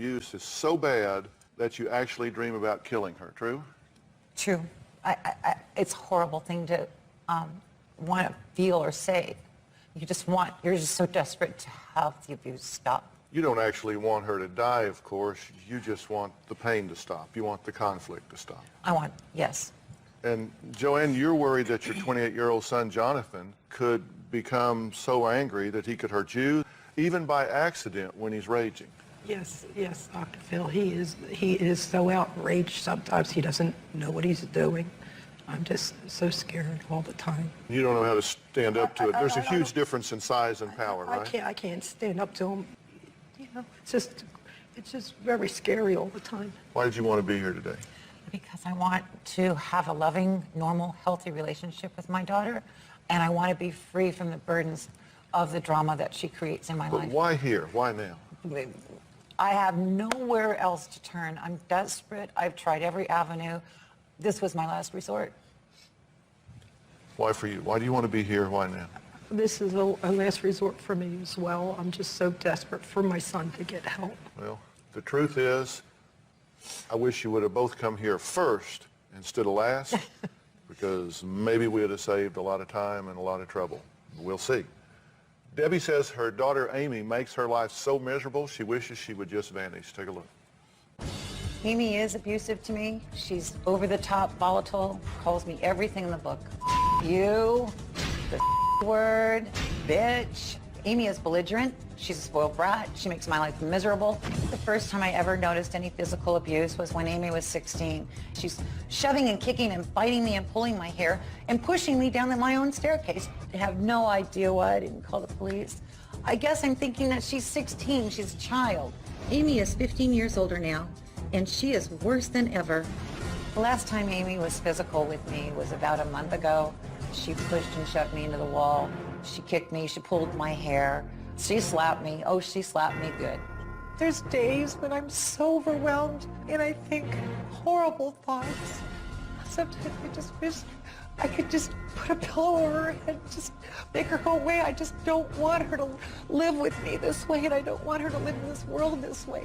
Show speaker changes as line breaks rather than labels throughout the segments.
abuse is so bad that you actually dream about killing her, true?
True. It's a horrible thing to want to feel or say. You're just so desperate to have the abuse stop.
You don't actually want her to die, of course. You just want the pain to stop. You want the conflict to stop.
Yes.
And Joanne, you're worried that your 28-year-old son, Jonathan, could become so angry that he could hurt you, even by accident when he's raging.
Yes, Dr. Phil. He is so outraged sometimes he doesn't know what he's doing. I'm just so scared all the time.
You don't know how to stand up to it. There's a huge difference in size and power, right?
I can't stand up to him. You know, it's just very scary all the time.
Why did you want to be here today?
Because I want to have a loving, normal, healthy relationship with my daughter, and I want to be free from the burdens of the drama that she creates in my
But
life.
why here? Why now?
I have nowhere else to turn. I'm desperate. I've tried every avenue. This was my last resort.
Why for you? Why do you want to be here? Why now?
This is a last resort for me as well. I'm just so desperate for my son to get help.
Well, the truth is, I wish you would have both come here first instead of last, because maybe we would have saved a lot of time and a lot of trouble. We'll see. Debbie says her daughter Amy makes her life so miserable, she wishes she would just vanish. Take a look.
Amy is abusive to me. She's over the top, volatile, calls me everything in the book. You, the word, bitch. Amy is belligerent. She's a spoiled brat. She makes my life miserable. The first time I ever noticed any physical abuse was when Amy was 16. She's shoving and kicking and biting me and pulling my hair and pushing me down my own staircase. I have no idea why I didn't call the police. I guess I'm thinking that she's 16. She's a child. Amy is 15 years older now, and she is worse than ever. The last time Amy was physical with me was about a month ago. She pushed and shoved me into the wall. She kicked me, she pulled my hair. She slapped me. Oh, she slapped me good.
There's days when I'm so overwhelmed and I think horrible thoughts. Sometimes I just wish I could just put a pillow over her head and just make her go away. I just don't want her to live with me this way, and I don't want her to live in this world this way.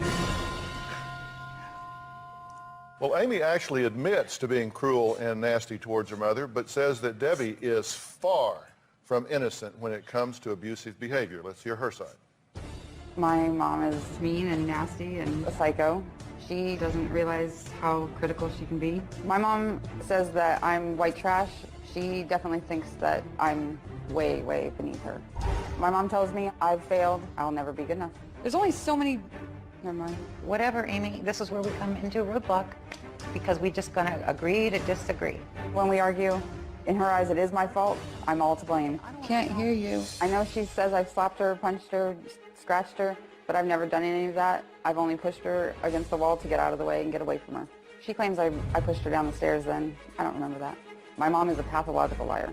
Well, Amy actually admits to being cruel and nasty towards her mother, but says that Debbie is far from innocent when it comes to abusive behavior. Let's hear her side.
My mom is mean and nasty and a psycho. She doesn't realize how critical she can be. My mom says that I'm white trash. She definitely thinks that I'm way, way beneath her. My mom tells me I've failed. I'll never be good enough. There's only so many... Never mind.
Whatever, Amy, this is where we come into a roadblock because we're just going to agree to disagree.
When we argue, in her eyes, it is my fault. I'm all to blame. Can't hear you. I know she says I've slapped her, punched her, scratched her, but I've never done any of that. I've only pushed her against the wall to get out of the way and get away from her. She claims I pushed her down the stairs then. I don't remember that. My mom is a pathological liar.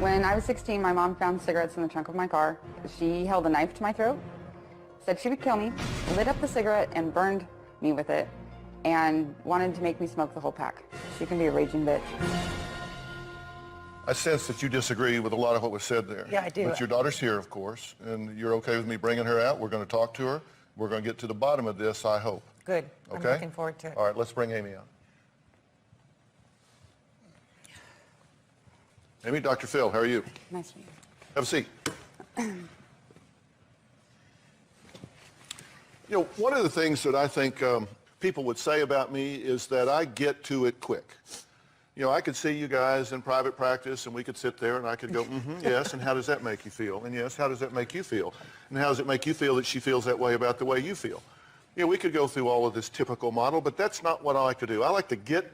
When I was 16, my mom found cigarettes in the trunk of my car. She held a knife to my throat, said she would kill me, lit up the cigarette and burned me with it, and wanted to make me smoke the whole pack. She can be a raging bitch.
I sense that you disagree with a lot of what was said there.
Yeah, I do.
But your daughter's here, of course, and you're okay with me bringing her out. We're going to talk to her. We're going to get to the bottom of this, I hope.
Good.
Okay?
I'm looking forward to it.
All right, let's bring Amy out. Amy, Dr. Phil, how are you?
Nice to meet you.
Have a seat. You know, one of the things that I think people would say about me is that I get to it quick. You know, I could see you guys in private practice and we could sit there and I could go, yes, and how does that make you feel? And yes, how does that make you feel? And how does it make you feel that she feels that way about the way you feel? You know, we could go through all of this typical model, but that's not what I like to do. I like to get